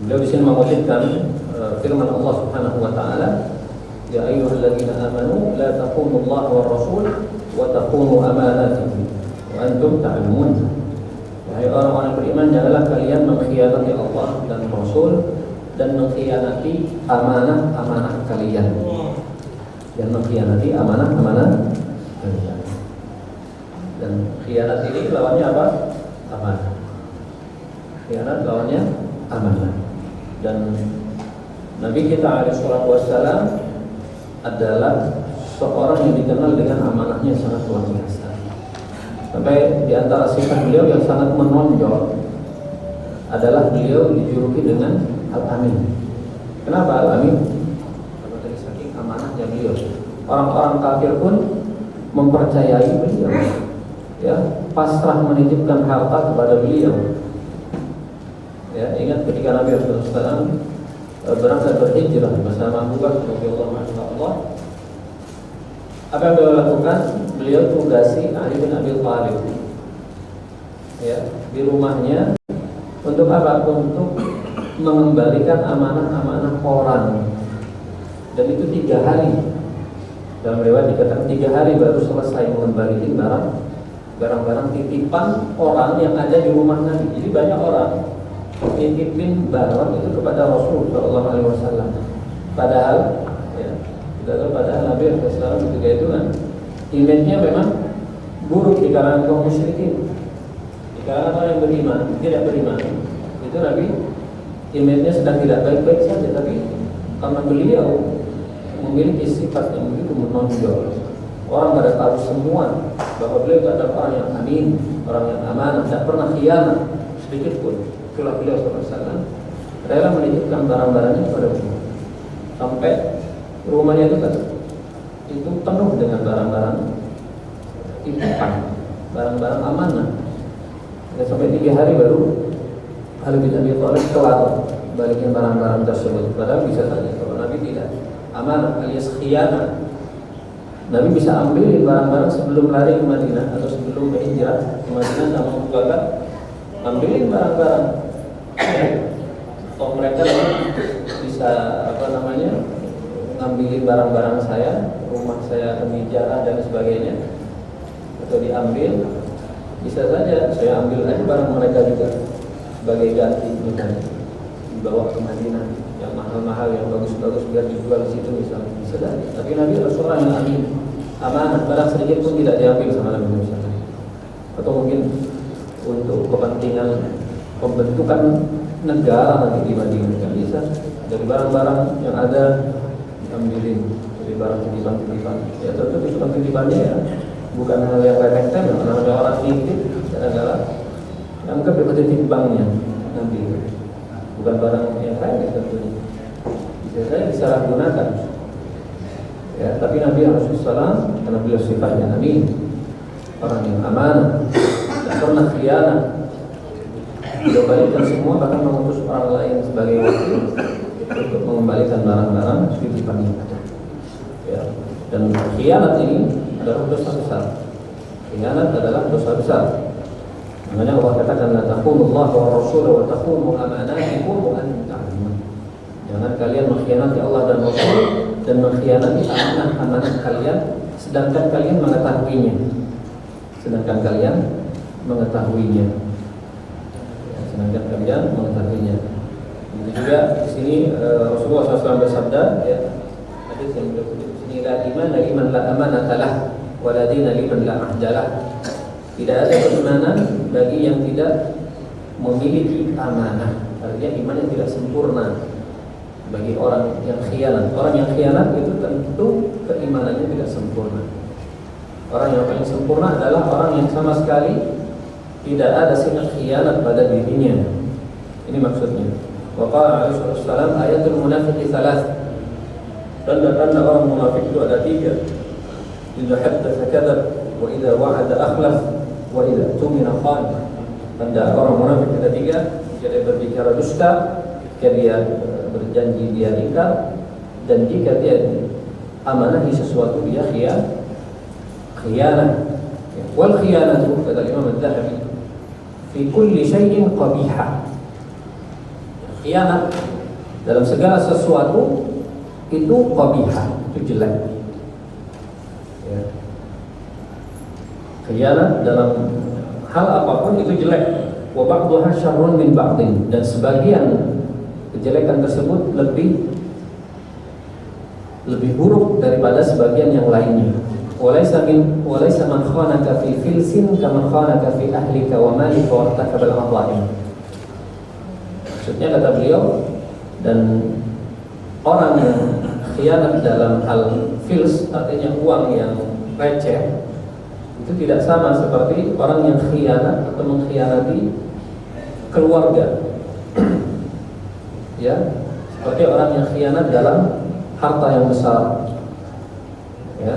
[SPEAKER 1] Beliau di sini mengutipkan firman Allah Subhanahu wa taala, ya ayyuhalladzina amanu la takhunu Allah wa rasul wa takhunu amanatikum wa antum ta'lamun. Wahai orang-orang beriman, janganlah kalian mengkhianati Allah dan Rasul dan mengkhianati amanah-amanah kalian. Dan mengkhianati amanah-amanah kalian. Dan khianat ini lawannya apa? Amanah. Khianat lawannya amanah. Dan Nabi kita alaihi salatu wassalam adalah seorang yang dikenal dengan amanahnya sangat luar biasa. Sampai di antara sifat beliau yang sangat menonjol adalah beliau dijuluki dengan Al-Amin. Kenapa Al-Amin? Karena dari saking amanahnya beliau, orang-orang kafir pun mempercayai beliau, ya, pasrah menitipkan harta kepada beliau. Ya, ingat ketika Nabi SAW berangkat berhijrah bersama Abu Bakar radhiyallahu anhu, apa yang beliau lakukan? Beliau tugasi Ali bin Abi Thalib, ya, di rumahnya untuk apa? Untuk mengembalikan amanah-amanah orang. Dan itu 3 hari Dalam riwayat dikatakan 3 hari baru selesai mengembalikan barang-barang titipan orang yang ada di rumah Nabi. Jadi banyak orang titipin barang itu kepada Rasul Shallallahu Alaihi Wasallam. Padahal, ya, padahal Nabi SAW ketika itu kan image-nya memang buruk di kalangan kaum musyrikin, di kalangan orang yang beriman, tidak beriman. Itu Nabi image-nya sedang tidak baik-baik saja, tapi karena beliau memiliki sifat yang begitu menonjol, orang pada tahu semua bahwa beliau adalah orang yang amin, orang yang amanah, tidak pernah khianat sedikit pun. Itulah beliau SAW rela menitipkan barang-barangnya kepada beliau, sampai rumahnya itu penuh dengan barang-barang titipan, barang-barang amanah. Dan sampai 3 hari baru Ali bin Abi Thalib kelar balikin barang-barang tersebut. Padahal bisa saja kalau Nabi tidak amanah alias khianat, Nabi bisa ambilin barang-barang sebelum lari ke Madinah atau sebelum berhijrah ke Madinah sama Abu Bakar, ambilin barang-barang. Kalau mereka bisa ngambilin barang-barang saya, rumah saya, kemeja dan sebagainya, atau diambil, bisa saja saya ambil aja barang mereka juga sebagai ganti, misalnya dibawa ke Madinah yang mahal-mahal, yang bagus-bagus biar dijual di situ misalnya, bisa saja. Tapi Nabi adalah seorang yang amin, amanah, barang sedikit pun tidak diambil sama Nabi misalnya. Atau mungkin untuk kepentingan pembentukan negara nanti di Madinah, kan bisa dari barang-barang yang ada diambilin, dari barang titipan-titipan. Ya tentu titipan-titipannya ya bukan hal yang remeh-temeh, karena ada orang titip kadang-kadang anggap seperti titipannya nanti, bukan barang yang remeh tentunya. Bisa saya disalahgunakan. Ya, tapi Nabi SAW karena beliau sifatnya Nabi, orang yang amanah, tidak pernah khianat. Beliau balikan semua, bahkan mengutus orang lain sebagai wakil untuk mengembalikan barang-barang titipan yang ada. Ya, dan khianat ini adalah dosa besar. Khianat adalah dosa besar. Makanya Allah katakan la takhunullah wa rasulahu wa takhunu amanatikum wa antum ta'lamun. Jangan kalian mengkhianati Allah dan Rasul dan mengkhianati amanah-amanah kalian sedangkan kalian mengetahuinya. Sedangkan kalian mengetahuinya. Ya, sedangkan kalian mengetahuinya. Itu juga di sini Rasulullah SAW bersabda, ya, hadis yang berikut di sini, la iman la amanata lah wa la dina liman la ahdalah. Tidak ada keimanan bagi yang tidak memiliki amanah. Artinya iman yang tidak sempurna bagi orang yang khianat. Orang yang khianat itu tentu keimanannya tidak sempurna. Orang yang paling sempurna adalah orang yang sama sekali tidak ada sifat khianat pada dirinya. Ini maksudnya. Wa qala alaihi wasallam ayatul munafiqi thalath. Tanda-tanda orang munafik itu ada 3. Idza haddatsa kadzab wa idza wa'ada akhlaf wa idza tumina khan. Tanda orang munafik ada 3, jika dia berbicara dusta, jika dia berjanji dia ingkar, dan jika dia amanahi sesuatu dia khianat. Wal khianatu kata Imam Az-Zahabi fi kulli syai'in qabihah. Khianat dalam segala sesuatu itu qabihah, itu jelek. Ya. Khianat dalam hal apapun itu jelek. Wa ba'dhuha syarrun min ba'dhin, dan sebagian kejelekan tersebut lebih buruk daripada sebagian yang lainnya. Walaysa man khanaka fi filsin kama khanaka fi ahlika wa malika wa irtakaba al-adha'im. Maksudnya kata beliau, dan orang yang khianat dalam hal fils, artinya uang yang receh, itu tidak sama seperti orang yang khianat atau mengkhianati keluarga. Ya, seperti orang yang khianat dalam harta yang besar, ya,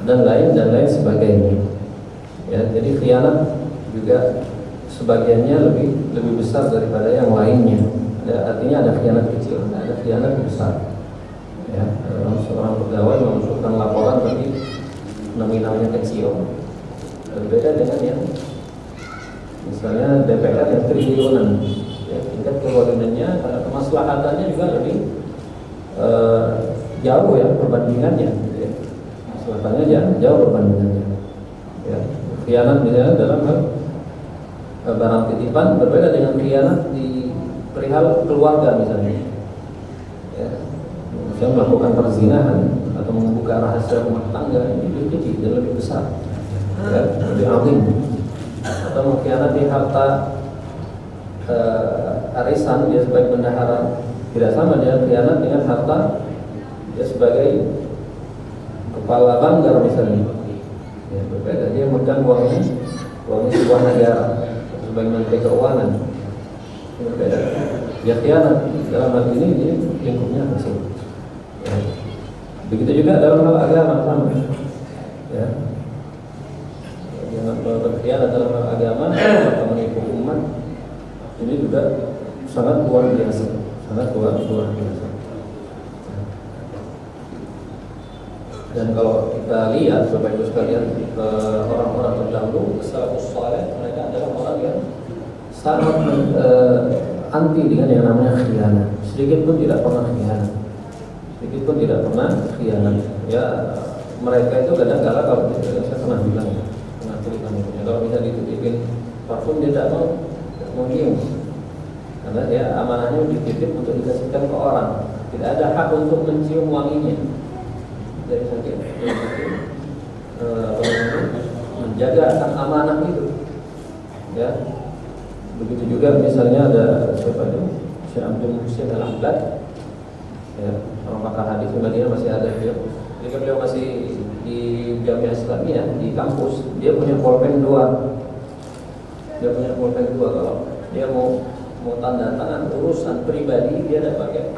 [SPEAKER 1] dan lain sebagainya. Ya, jadi khianat juga sebagiannya lebih besar daripada yang lainnya. Artinya ada khianat kecil, ada khianat besar. Ya, seorang pegawai memasukkan laporan tapi nominalnya kecil, berbeda dengan yang misalnya DPR yang triliunan. Ya, tingkat kewajibannya karena kemaslahatannya juga lebih jauh ya perbandingannya, gitu ya. Selebihnya jauh perbandingannya. Ya. Khianat misalnya dalam hal barang titipan berbeda dengan khianat di perihal keluarga misalnya. Ya. Misalnya melakukan perzinahan atau membuka rahasia rumah tangga ini lebih kecil dan lebih besar, ya, lebih alim. Atau mengkhianati harta arisan dia sebagai bendahara, tidak sama dia khianat dengan harta dia sebagai kepala banggar misalnya. Ya, berbeda, dia memegang uangnya sebuah negara sebagai menteri keuangan, berbeda. Dia khianat dalam hal ini dia lingkupnya kecil. Ya. Begitu juga dalam hal agama sama. Ya. Jangan berkhianat dalam hal agama atau menipu umat, ini juga sangat luar biasa, sangat luar biasa. Dan kalau kita lihat Bapak Ibu sekalian, orang-orang terdahulu salafus saleh, mereka adalah orang yang sangat anti dengan yang namanya khianat. Sedikit pun tidak pernah khianat. Ya, mereka itu kadang-kala kalau saya pernah bilang, kalau bisa dititipin parfum dia tidak mau nyium, karena dia amanahnya dititip untuk dikasihkan ke orang, tidak ada hak untuk mencium wanginya. Dari saking menjaga akan amanah itu, ya. Begitu juga misalnya ada siapa itu, Syekh Abdul Muhsin Al-Abbad, ya, orang pakar hadis di Madinah masih ada dia. Jika beliau masih di Jamiah Islamiyah di kampus, dia punya pulpen 2. Kalau dia mau tanda tangan urusan pribadi, dia tidak pakai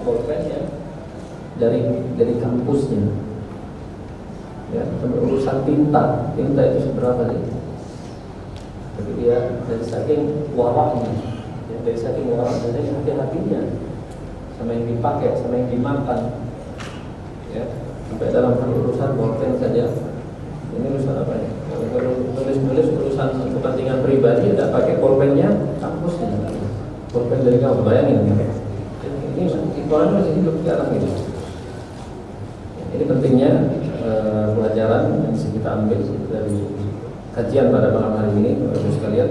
[SPEAKER 1] pulpen ya dari kampusnya. Ya, urusan tinta itu seberapa sih? Tapi dia dari saking waraknya, ya, dari hati-hatinya sama yang dipakai, sama yang dimakan. Ya, sampai dalam urusan pulpen saja. Ini urusan apa ya? Kalau tulis urusan kepentingan pribadi, tidak pakai pulpennya kampusnya. Pulpen dari kampus, bayangin ya. Ini orang masih hidup sekarang gitu. Ini pentingnya pelajaran yang bisa kita ambil dari kajian pada malam hari ini, Bapak-Ibu sekalian,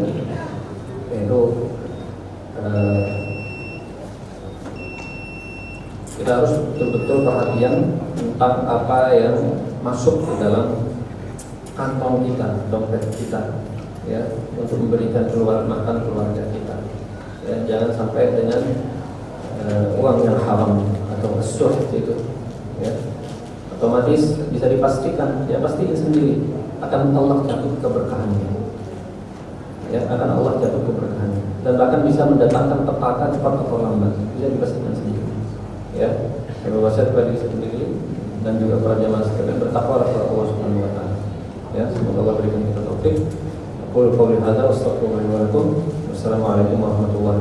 [SPEAKER 1] yaitu kita harus betul-betul perhatian tentang apa yang masuk ke dalam kantong kita, dompet kita, ya, untuk memberikan makan keluarga kita. Ya, jangan sampai dengan uang yang haram atau kesuh itu, ya. Otomatis bisa dipastikan, dia pastikan sendiri akan Allah jatuh keberkahannya, ya, akan Allah jatuh keberkahannya, dan bahkan bisa mendatangkan petaka cepat atau lambat, bisa dipastikan sendiri, ya. Berwasiat kepada diri sendiri dan juga para jamaah sekalian bertakwa kepada Allah Subhanahu wa taala. Ya, semoga Allah berikan kita taufik. Qul qouli hadza wa astaghfirullahi wa lakum. Wassalamualaikum warahmatullahi